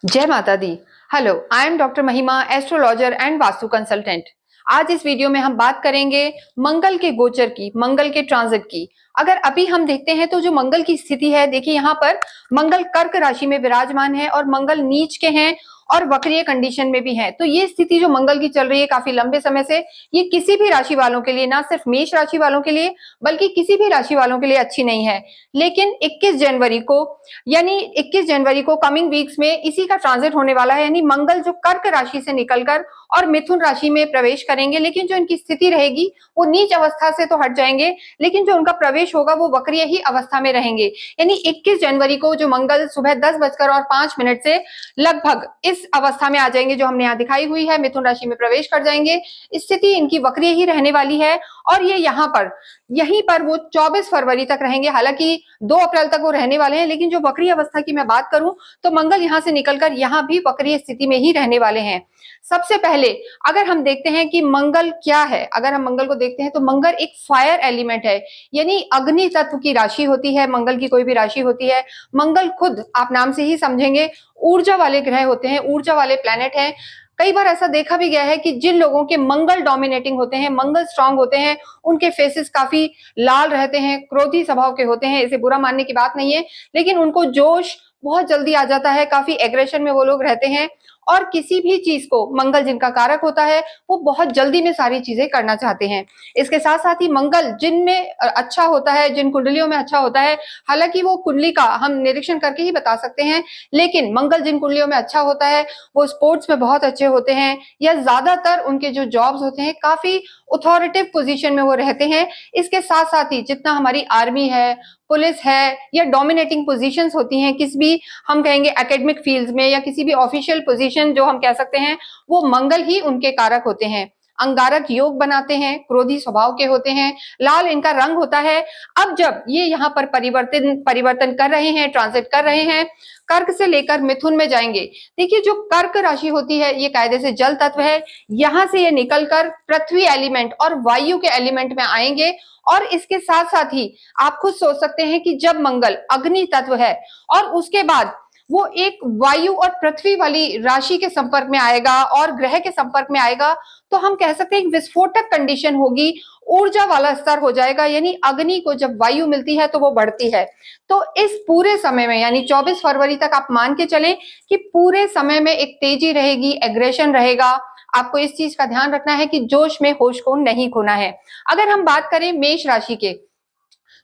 जय माता दी। Hello, I am doctor महिमा, एस्ट्रोलॉजर एंड वास्तु कंसल्टेंट। आज इस वीडियो में हम बात करेंगे मंगल के गोचर की, मंगल के ट्रांजिट की। अगर अभी हम देखते हैं तो जो मंगल की स्थिति है, देखिए यहाँ पर मंगल कर्क राशि में विराजमान है और मंगल नीच के हैं और वक्रीय कंडीशन में भी है। तो ये स्थिति जो मंगल की चल रही है काफी लंबे समय से, ये किसी भी राशि वालों के लिए, ना सिर्फ मेष राशि वालों के लिए बल्कि किसी भी राशि वालों के लिए अच्छी नहीं है। लेकिन 21 जनवरी को यानी 21 जनवरी को कमिंग वीक्स में इसी का ट्रांजिट होने वाला है। यानी मंगल जो कर्क राशि से निकलकर और मिथुन राशि में प्रवेश करेंगे, लेकिन जो इनकी स्थिति रहेगी वो नीच अवस्था से तो हट जाएंगे, लेकिन जो उनका प्रवेश होगा वो वक्रीय ही अवस्था में रहेंगे। यानी 21 जनवरी को जो मंगल सुबह 10:05 से लगभग इस अवस्था में आ जाएंगे जो हमने यहाँ दिखाई हुई है, मिथुन राशि में प्रवेश कर जाएंगे। स्थिति इनकी वक्रीय ही रहने वाली है और ये यहाँ पर यहीं पर वो 24 फरवरी तक रहेंगे। हालांकि 2 अप्रैल तक वो रहने वाले हैं, लेकिन जो वक्रीय अवस्था की मैं बात करूं तो मंगल यहां से निकलकर यहां भी वक्रीय स्थिति में ही रहने वाले हैं। सबसे पहले अगर हम देखते हैं कि मंगल क्या है, अगर हम मंगल को देखते हैं तो मंगल एक फायर एलिमेंट है, यानी अग्नि तत्व की राशि होती है। मंगल की कोई भी राशि होती है, मंगल खुद आप नाम से ही समझेंगे ऊर्जा वाले ग्रह होते हैं, ऊर्जा वाले प्लैनेट हैं। कई बार ऐसा देखा भी गया है कि जिन लोगों के मंगल डोमिनेटिंग होते हैं, मंगल स्ट्रांग होते हैं, उनके फेसेस काफी लाल रहते हैं, क्रोधी स्वभाव के होते हैं। इसे बुरा मानने की बात नहीं है, लेकिन उनको जोश बहुत जल्दी आ जाता है, काफी एग्रेशन में वो लोग रहते हैं और किसी भी चीज को, मंगल जिनका कारक होता है, वो बहुत जल्दी में सारी चीजें करना चाहते हैं। इसके साथ साथ ही मंगल जिनमें अच्छा होता है, जिन कुंडलियों में अच्छा होता है, हालांकि वो कुंडली का हम निरीक्षण करके ही बता सकते हैं, लेकिन मंगल जिन कुंडलियों में अच्छा होता है वो स्पोर्ट्स में बहुत अच्छे होते हैं, या ज्यादातर उनके जो जॉब्स होते हैं काफी अथॉरिटिव पोजीशन में वो रहते हैं। इसके साथ साथ ही जितना हमारी आर्मी है, पुलिस है, या डोमिनेटिंग पोजीशंस होती हैं किसी भी, हम कहेंगे एकेडमिक फील्ड्स में या किसी भी ऑफिशियल पोजीशन जो हम कह सकते हैं, वो मंगल ही उनके कारक होते हैं। अंगारक योग बनाते हैं, क्रोधी स्वभाव के होते हैं, लाल इनका रंग होता है। अब जब ये यहाँ पर परिवर्तन कर रहे हैं, ट्रांजिट कर रहे हैं, कर्क से लेकर मिथुन में जाएंगे। देखिए जो कर्क राशि होती है ये कायदे से जल तत्व है, यहां से ये निकलकर पृथ्वी एलिमेंट और वायु के एलिमेंट में आएंगे। और इसके साथ साथ ही आप खुद सोच सकते हैं कि जब मंगल अग्नि तत्व है और उसके बाद वो एक वायु और पृथ्वी वाली राशि के संपर्क में आएगा और ग्रह के संपर्क में आएगा, तो हम कह सकते हैं एक विस्फोटक कंडीशन होगी, ऊर्जा वाला स्तर हो जाएगा। यानी अग्नि को जब वायु मिलती है तो वो बढ़ती है। तो इस पूरे समय में यानी 24 फरवरी तक आप मान के चलें कि पूरे समय में एक तेजी रहेगी, एग्रेशन रहेगा। आपको इस चीज का ध्यान रखना है कि जोश में होश को नहीं खोना है। अगर हम बात करें मेष राशि के,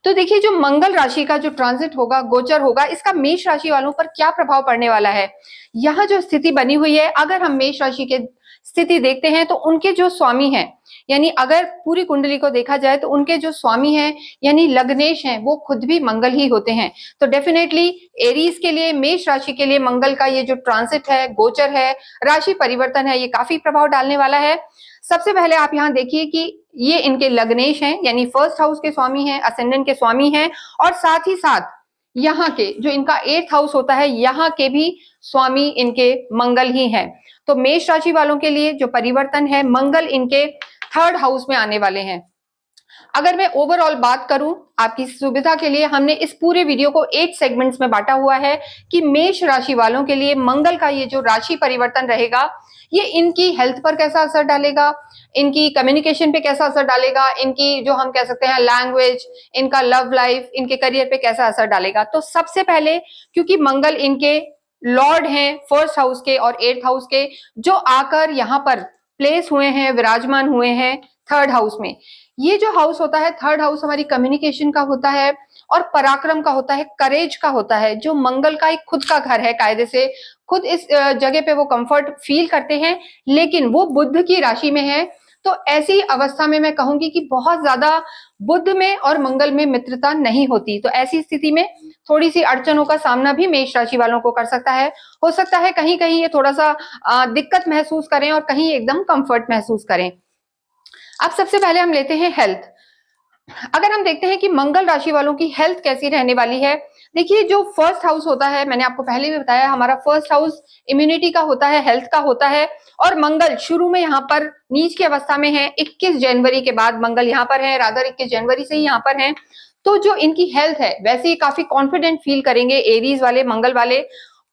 तो देखिए जो मंगल राशि का जो ट्रांजिट होगा, गोचर होगा, इसका मेष राशि वालों पर क्या प्रभाव पड़ने वाला है। यह जो स्थिति बनी हुई है, अगर हम मेष राशि के स्थिति देखते हैं तो उनके जो स्वामी हैं, यानी अगर पूरी कुंडली को देखा जाए तो उनके जो स्वामी हैं यानी लग्नेश हैं, वो खुद भी मंगल ही होते हैं। तो डेफिनेटली एरीज के लिए, मेष राशि के लिए मंगल का ये जो ट्रांजिट है, गोचर है, राशि परिवर्तन है, ये काफी प्रभाव डालने वाला है। सबसे पहले आप यहाँ देखिए कि ये इनके लग्नेश हैं, यानी फर्स्ट हाउस के स्वामी हैं, असेंडेंट के स्वामी हैं, और साथ ही साथ यहाँ के जो इनका 8th हाउस होता है, यहाँ के भी स्वामी इनके मंगल ही हैं। तो मेष राशि वालों के लिए जो परिवर्तन है, मंगल इनके 3rd हाउस में आने वाले हैं। अगर मैं ओवरऑल बात करूं, आपकी सुविधा के लिए हमने इस पूरे वीडियो को 8 सेगमेंट्स में बांटा हुआ है कि मेष राशि वालों के लिए मंगल का ये जो राशि परिवर्तन रहेगा, ये इनकी हेल्थ पर कैसा असर डालेगा, इनकी कम्युनिकेशन पे कैसा असर डालेगा, इनकी जो हम कह सकते हैं लैंग्वेज, इनका लव लाइफ, इनके करियर पे कैसा असर डालेगा। तो सबसे पहले क्योंकि मंगल इनके लॉर्ड हैं 1st हाउस के और 8th हाउस के, जो आकर यहाँ पर प्लेस हुए हैं, विराजमान हुए हैं 3rd हाउस में। ये जो हाउस होता है 3rd हाउस, हमारी कम्युनिकेशन का होता है और पराक्रम का होता है, करेज का होता है। जो मंगल का एक खुद का घर है, कायदे से खुद इस जगह पे वो कंफर्ट फील करते हैं, लेकिन वो बुध की राशि में है। तो ऐसी अवस्था में मैं कहूंगी कि बहुत ज्यादा बुध में और मंगल में मित्रता नहीं होती। तो ऐसी स्थिति में थोड़ी सी अड़चनों का सामना भी मेष राशि वालों को कर सकता है। हो सकता है कहीं कहीं ये थोड़ा सा दिक्कत महसूस करें और कहीं एकदम कंफर्ट महसूस करें। अब सबसे पहले हम लेते हैं हेल्थ। अगर हम देखते हैं कि मंगल राशि वालों की हेल्थ कैसी रहने वाली है, देखिए जो 1st हाउस होता है, मैंने आपको पहले भी बताया, हमारा 1st हाउस इम्यूनिटी का होता है, हेल्थ का होता है। और मंगल शुरू में यहाँ पर नीच की अवस्था में है, 21 जनवरी के बाद मंगल यहाँ पर है, रादर 21 जनवरी से ही यहाँ पर है। तो जो इनकी हेल्थ है, वैसे ही काफी कॉन्फिडेंट फील करेंगे एरीज वाले, मंगल वाले।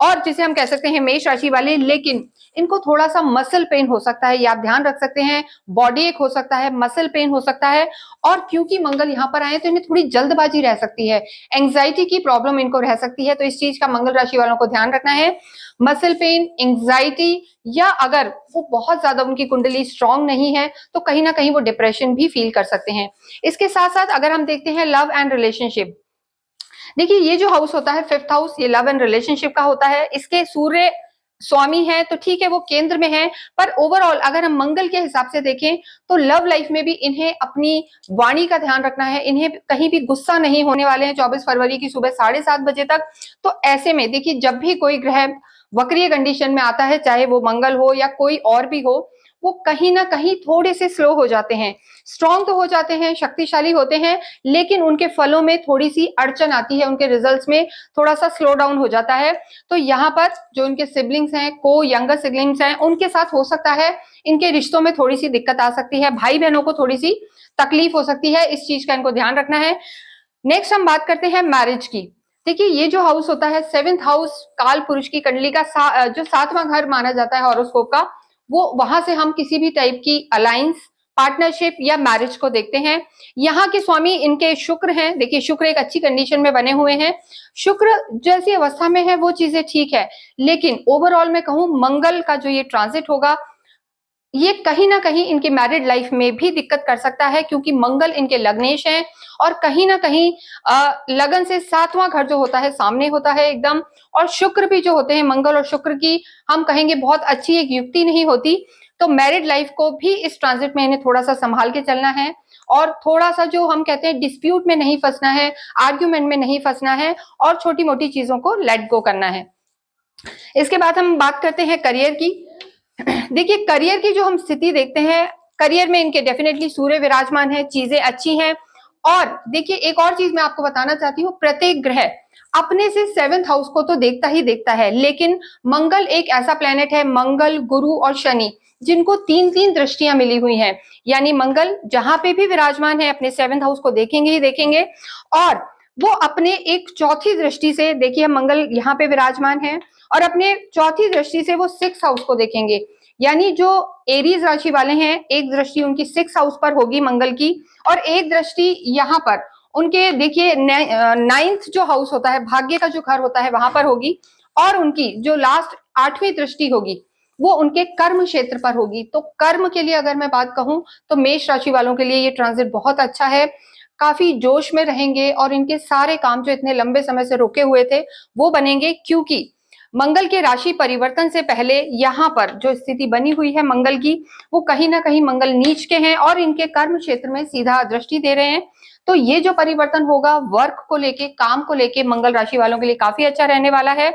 और जिसे हम कह सकते हैं मेष राशि वाले, लेकिन इनको थोड़ा सा मसल पेन हो सकता है, ये आप ध्यान रख सकते हैं। बॉडी एक हो सकता है, मसल पेन हो सकता है, और क्योंकि मंगल यहाँ पर आए तो इन्हें थोड़ी जल्दबाजी रह सकती है, एंग्जाइटी की प्रॉब्लम इनको रह सकती है, तो इस चीज का मंगल राशि वालों को ध्यान रखना है। मसल पेन, एंग्जाइटी, या अगर वो बहुत ज्यादा उनकी कुंडली स्ट्रांग नहीं है तो कहीं ना कहीं वो डिप्रेशन भी फील कर सकते हैं। इसके साथ साथ अगर हम देखते हैं लव एंड रिलेशनशिप, देखिए ये जो हाउस होता है फिफ्थ हाउस, ये लव एंड रिलेशनशिप का होता है। इसके सूर्य स्वामी है तो ठीक है वो केंद्र में है, पर ओवरऑल अगर हम मंगल के हिसाब से देखें तो लव लाइफ में भी इन्हें अपनी वाणी का ध्यान रखना है, इन्हें कहीं भी गुस्सा नहीं होने वाले हैं 24 फरवरी की सुबह 7:30 बजे तक। तो ऐसे में देखिए जब भी कोई ग्रह वक्रीय कंडीशन में आता है, चाहे वो मंगल हो या कोई और भी हो, वो कहीं ना कहीं थोड़े से स्लो हो जाते हैं। स्ट्रांग तो हो जाते हैं, शक्तिशाली होते हैं, लेकिन उनके फलों में थोड़ी सी अड़चन आती है, उनके रिजल्ट्स में थोड़ा सा स्लो डाउन हो जाता है। तो यहाँ पर जो इनके सिबलिंग्स हैं, को यंगर सिबलिंग्स हैं, उनके साथ हो सकता है इनके रिश्तों में थोड़ी सी दिक्कत आ सकती है, भाई बहनों को थोड़ी सी तकलीफ हो सकती है, इस चीज का इनको ध्यान रखना है। नेक्स्ट हम बात करते हैं मैरिज की। देखिए ये जो हाउस होता है सेवेंथ हाउस, काल पुरुष की कंडली का जो 7वां घर माना जाता है हॉरोस्कोप का, वो वहां से हम किसी भी टाइप की अलायंस, पार्टनरशिप या मैरिज को देखते हैं। यहाँ के स्वामी इनके शुक्र हैं, देखिए शुक्र एक अच्छी कंडीशन में बने हुए हैं। शुक्र जैसी अवस्था में है वो चीजें ठीक है, लेकिन ओवरऑल मैं कहूं मंगल का जो ये ट्रांजिट होगा, ये कहीं ना कहीं इनकी मैरिड लाइफ में भी दिक्कत कर सकता है, क्योंकि मंगल इनके लग्नेश हैं, और कहीं ना कहीं लगन से 7वां घर जो होता है सामने होता है एकदम, और शुक्र भी जो होते हैं, मंगल और शुक्र की हम कहेंगे बहुत अच्छी एक युक्ति नहीं होती। तो मैरिड लाइफ को भी इस ट्रांजिट में इन्हें थोड़ा सा संभाल के चलना है, और थोड़ा सा जो हम कहते हैं डिस्प्यूट में नहीं फंसना है, आर्ग्यूमेंट में नहीं फंसना है, और छोटी मोटी चीजों को लेट गो करना है। इसके बाद हम बात करते हैं करियर की। देखिए करियर की जो हम स्थिति देखते हैं, करियर में इनके डेफिनेटली सूर्य विराजमान है, चीजें अच्छी हैं। और देखिए एक और चीज मैं आपको बताना चाहती हूँ, प्रत्येक ग्रह अपने से 7th हाउस को तो देखता ही देखता है, लेकिन मंगल एक ऐसा प्लेनेट है, मंगल, गुरु और शनि, जिनको 3-3 दृष्टियां मिली हुई हैं। यानी मंगल जहां पे भी विराजमान है अपने 7th हाउस को देखेंगे ही देखेंगे, और वो अपने एक चौथी दृष्टि से, देखिए मंगल यहाँ पे विराजमान है, और अपने चौथी दृष्टि से वो 6th हाउस को देखेंगे। यानी जो एरीज राशि वाले हैं, एक दृष्टि उनकी 6th हाउस पर होगी मंगल की, और एक दृष्टि यहाँ पर उनके देखिए 9th जो हाउस होता है, भाग्य का जो घर होता है, वहां पर होगी, और उनकी जो लास्ट 8वीं दृष्टि होगी वो उनके कर्म क्षेत्र पर होगी। तो कर्म के लिए अगर मैं बात कहूं तो मेष राशि वालों के लिए ये ट्रांजिट बहुत अच्छा है, काफी जोश में रहेंगे, और इनके सारे काम जो इतने लंबे समय से रुके हुए थे वो बनेंगे, क्योंकि मंगल के राशि परिवर्तन से पहले यहाँ पर जो स्थिति बनी हुई है मंगल की, वो कहीं ना कहीं मंगल नीच के हैं और इनके कर्म क्षेत्र में सीधा दृष्टि दे रहे हैं। तो ये जो परिवर्तन होगा वर्क को लेके, काम को लेके, मंगल राशि वालों के लिए काफी अच्छा रहने वाला है।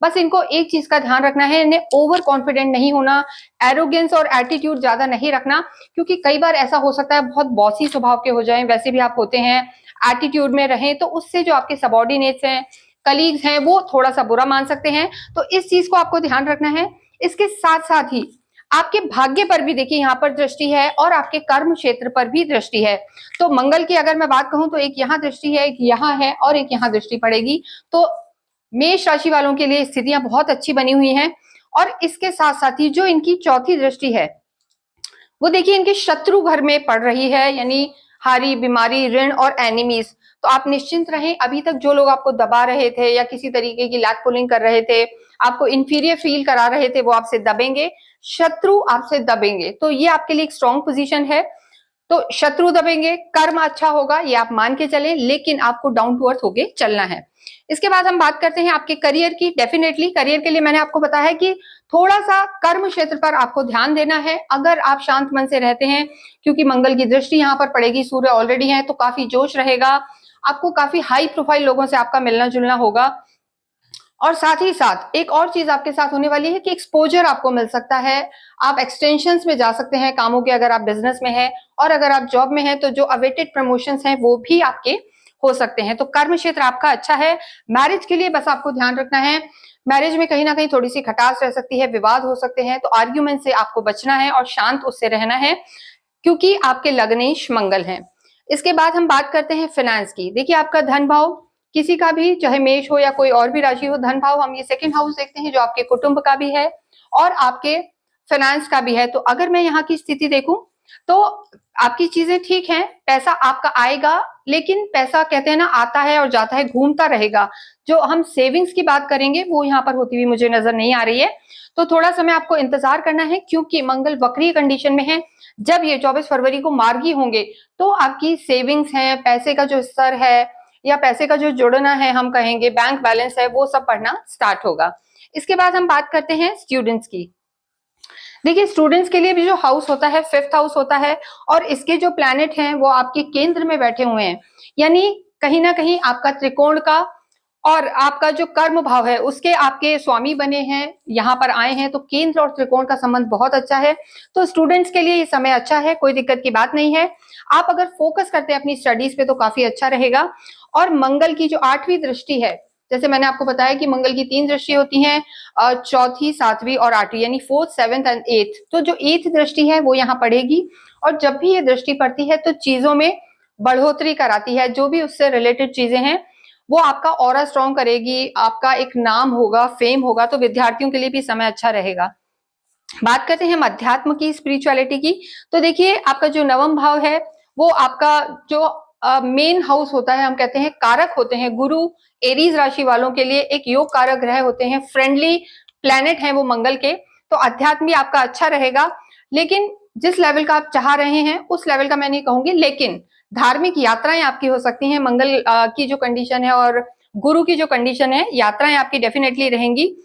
बस इनको एक चीज का ध्यान रखना है, इन्हें ओवर कॉन्फिडेंट नहीं होना, एरोगेंस और एटीट्यूड ज्यादा नहीं रखना, क्योंकि कई बार ऐसा हो सकता है बहुत बॉसी स्वभाव के हो जाएं, वैसे भी आप होते हैं, एटीट्यूड में रहें, तो उससे जो आपके सबॉर्डिनेट्स हैं, कलीग्स हैं, वो थोड़ा सा बुरा मान सकते हैं। तो इस चीज को आपको ध्यान रखना है। इसके साथ साथ ही आपके भाग्य पर भी देखिए यहाँ पर दृष्टि है, और आपके कर्म क्षेत्र पर भी दृष्टि है। तो मंगल की अगर मैं बात कहूं तो एक यहाँ दृष्टि है, एक यहाँ है, और एक यहाँ दृष्टि पड़ेगी। तो मेष राशि वालों के लिए स्थितियां बहुत अच्छी बनी हुई हैं। और इसके साथ साथ ही जो इनकी चौथी दृष्टि है वो देखिए इनके शत्रु घर में पड़ रही है, यानी हारी, बीमारी, ऋण और एनिमीज। तो आप निश्चिंत रहें, अभी तक जो लोग आपको दबा रहे थे या किसी तरीके की लैग पुलिंग कर रहे थे, आपको इंफीरियर फील करा रहे थे, वो आपसे दबेंगे, शत्रु आपसे दबेंगे। तो ये आपके लिए एक स्ट्रॉन्ग पोजीशन है। तो शत्रु दबेंगे, कर्म अच्छा होगा, ये आप मान के चलें, लेकिन आपको डाउन टू अर्थ होके चलना है। इसके बाद हम बात करते हैं आपके करियर की। डेफिनेटली करियर के लिए मैंने आपको बताया कि थोड़ा सा कर्म क्षेत्र पर आपको ध्यान देना है, अगर आप शांत मन से रहते हैं, क्योंकि मंगल की दृष्टि यहाँ पर पड़ेगी, सूर्य ऑलरेडी है, तो काफी जोश रहेगा, आपको काफी हाई प्रोफाइल लोगों से आपका मिलना जुलना होगा। और साथ ही साथ एक और चीज आपके साथ होने वाली है कि एक्सपोजर आपको मिल सकता है, आप एक्सटेंशंस में जा सकते हैं कामों के, अगर आप बिजनेस में हैं, और अगर आप जॉब में हैं तो जो अवेटेड प्रमोशंस हैं वो भी आपके हो सकते हैं। तो कर्म क्षेत्र आपका अच्छा है। मैरिज के लिए बस आपको ध्यान रखना है, मैरिज में कहीं ना कहीं थोड़ी सी खटास रह सकती है, विवाद हो सकते हैं, तो आर्ग्यूमेंट से आपको बचना है और शांत उससे रहना है, क्योंकि आपके लग्नेश मंगल हैं। इसके बाद हम बात करते हैं फाइनेंस की। देखिए आपका धन भाव किसी का भी, चाहे मेष हो या कोई और भी राशि हो, धन भाव हम ये सेकंड हाउस देखते हैं जो आपके कुटुंब का भी है और आपके फाइनेंस का भी है। तो अगर मैं यहाँ की स्थिति देखूं तो आपकी चीजें ठीक हैं, पैसा आपका आएगा, लेकिन पैसा कहते हैं ना आता है और जाता है, घूमता रहेगा। जो हम सेविंग्स की बात करेंगे वो यहाँ पर होती हुई मुझे नजर नहीं आ रही है। तो थोड़ा समय आपको इंतजार करना है, क्योंकि मंगल वक्रीय कंडीशन में है। जब ये 24 फरवरी को मार्गी होंगे तो आपकी सेविंग्स है, पैसे का जो स्तर है या पैसे का जो जुड़ना है, हम कहेंगे बैंक बैलेंस है, वो सब बढ़ना स्टार्ट होगा। इसके बाद हम बात करते हैं स्टूडेंट्स की। देखिए, स्टूडेंट्स के लिए भी जो हाउस होता है, फिफ्थ हाउस होता है, और इसके जो प्लैनेट हैं वो आपके केंद्र में बैठे हुए हैं। यानी कहीं ना कहीं आपका त्रिकोण का और आपका जो कर्म भाव है उसके आपके स्वामी बने हैं, यहाँ पर आए हैं। तो केंद्र और त्रिकोण का संबंध बहुत अच्छा है। तो स्टूडेंट्स के लिए ये समय अच्छा है, कोई दिक्कत की बात नहीं है। आप अगर फोकस करते हैं अपनी स्टडीज पे तो काफी अच्छा रहेगा। और मंगल की जो 8वीं दृष्टि है, जैसे मैंने आपको बताया कि मंगल की 3 दृष्टि होती हैं, चौथी, 7वीं और 8वीं, यानी 4th, 7th एंड 8th। तो जो 8th दृष्टि है वो यहाँ पड़ेगी, और जब भी ये दृष्टि पड़ती है तो चीजों में बढ़ोतरी कराती है। जो भी उससे रिलेटेड चीजें हैं वो आपका ऑरा स्ट्रॉन्ग करेगी, आपका एक नाम होगा, फेम होगा। तो विद्यार्थियों के लिए भी समय अच्छा रहेगा। बात करते हैं हम अध्यात्म की, स्पिरिचुअलिटी की। तो देखिए, आपका जो नवम भाव है वो आपका जो मेन हाउस होता है, हम कहते हैं कारक होते हैं। गुरु एरीज राशि वालों के लिए एक योग कारक ग्रह होते हैं, फ्रेंडली प्लैनेट हैं वो मंगल के। तो अध्यात्म भी आपका अच्छा रहेगा, लेकिन जिस लेवल का आप चाह रहे हैं उस लेवल का मैं नहीं कहूंगी। लेकिन धार्मिक यात्राएं आपकी हो सकती हैं, मंगल की जो कंडीशन है और गुरु की जो कंडीशन है, यात्राएं आपकी डेफिनेटली रहेंगी।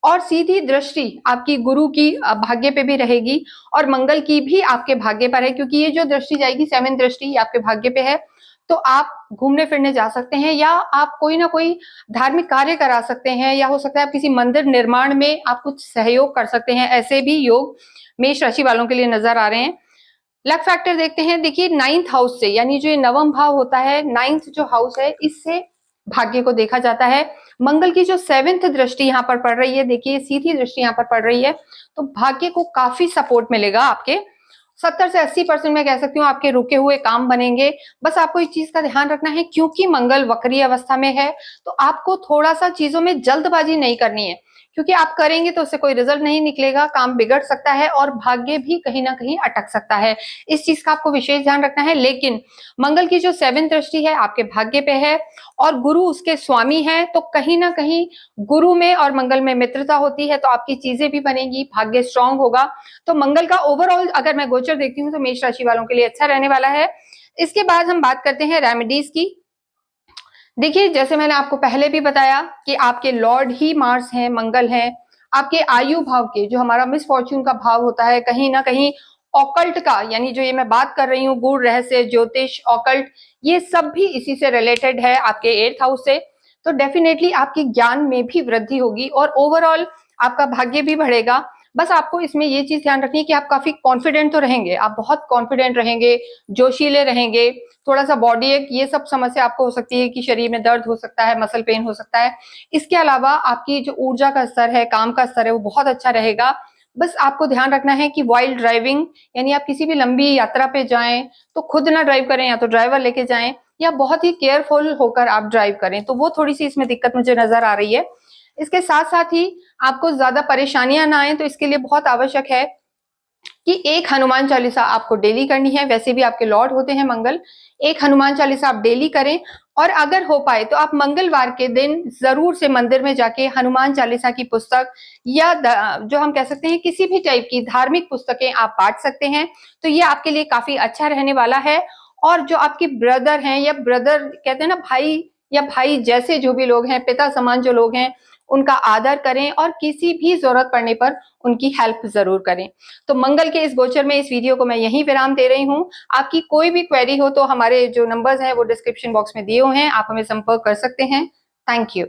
और सीधी दृष्टि आपकी गुरु की भाग्य पे भी रहेगी, और मंगल की भी आपके भाग्य पर है, क्योंकि ये जो दृष्टि जाएगी, 7th दृष्टि आपके भाग्य पे है। तो आप घूमने फिरने जा सकते हैं, या आप कोई ना कोई धार्मिक कार्य करा सकते हैं, या हो सकता है आप किसी मंदिर निर्माण में आप कुछ सहयोग कर सकते हैं। ऐसे भी योग मेष राशि वालों के लिए नजर आ रहे हैं। लक फैक्टर देखते हैं। देखिए, 9th हाउस से, यानी जो ये नवम भाव होता है, 9th जो हाउस है, इससे भाग्य को देखा जाता है। मंगल की जो 7th दृष्टि यहाँ पर पड़ रही है, देखिए सीधी दृष्टि यहाँ पर पड़ रही है, तो भाग्य को काफी सपोर्ट मिलेगा। आपके 70 से 80% मैं कह सकती हूँ आपके रुके हुए काम बनेंगे। बस आपको इस चीज का ध्यान रखना है, क्योंकि मंगल वक्रीय अवस्था में है, तो आपको थोड़ा सा चीजों में जल्दबाजी नहीं करनी है, क्योंकि आप करेंगे तो उससे कोई रिजल्ट नहीं निकलेगा, काम बिगड़ सकता है और भाग्य भी कहीं ना कहीं अटक सकता है। इस चीज का आपको विशेष ध्यान रखना है। लेकिन मंगल की जो 7th दृष्टि है आपके भाग्य पे है, और गुरु उसके स्वामी है, तो कहीं ना कहीं गुरु में और मंगल में मित्रता होती है, तो आपकी चीजें भी बनेंगी, भाग्य स्ट्रांग होगा। तो मंगल का ओवरऑल अगर मैं गोचर देखती हूँ तो मेष राशि वालों के लिए अच्छा रहने वाला है। इसके बाद हम बात करते हैं रेमेडीज की। देखिए, जैसे मैंने आपको पहले भी बताया कि आपके लॉर्ड ही मार्स हैं, मंगल हैं। आपके आयु भाव के, जो हमारा मिसफॉर्च्यून का भाव होता है, कहीं ना कहीं ऑकल्ट का, यानी जो ये मैं बात कर रही हूँ, गूढ़ रहस्य, ज्योतिष, ऑकल्ट, ये सब भी इसी से रिलेटेड है, आपके 8th हाउस से। तो डेफिनेटली आपके ज्ञान में भी वृद्धि होगी और ओवरऑल आपका भाग्य भी बढ़ेगा। बस आपको इसमें ये चीज ध्यान रखनी है कि आप काफी कॉन्फिडेंट तो रहेंगे, आप बहुत कॉन्फिडेंट रहेंगे, जोशीले रहेंगे। थोड़ा सा बॉडी एक, ये सब समस्या आपको हो सकती है कि शरीर में दर्द हो सकता है, मसल पेन हो सकता है। इसके अलावा आपकी जो ऊर्जा का स्तर है, काम का स्तर है, वो बहुत अच्छा रहेगा। बस आपको ध्यान रखना है कि वाइल्ड ड्राइविंग, यानी आप किसी भी लंबी यात्रा पे जाएं तो खुद ना ड्राइव करें, या तो ड्राइवर लेके जाएं, या बहुत ही केयरफुल होकर आप ड्राइव करें। तो वो थोड़ी सी इसमें दिक्कत मुझे नजर आ रही है। इसके साथ साथ ही आपको ज्यादा परेशानियां ना आए, तो इसके लिए बहुत आवश्यक है कि एक हनुमान चालीसा आपको डेली करनी है। वैसे भी आपके लॉर्ड होते हैं मंगल, एक हनुमान चालीसा आप डेली करें। और अगर हो पाए तो आप मंगलवार के दिन जरूर से मंदिर में जाके हनुमान चालीसा की पुस्तक, या जो हम कह सकते हैं किसी भी टाइप की धार्मिक पुस्तकें आप बांट सकते हैं। तो ये आपके लिए काफी अच्छा रहने वाला है। और जो आपके ब्रदर हैं, या ब्रदर कहते हैं ना, भाई या भाई जैसे जो भी लोग हैं, पिता समान जो लोग हैं, उनका आदर करें और किसी भी जरूरत पड़ने पर उनकी हेल्प जरूर करें। तो मंगल के इस गोचर में इस वीडियो को मैं यहीं विराम दे रही हूँ। आपकी कोई भी क्वेरी हो तो हमारे जो नंबर्स हैं वो डिस्क्रिप्शन बॉक्स में दिए हुए हैं, आप हमें संपर्क कर सकते हैं। Thank you.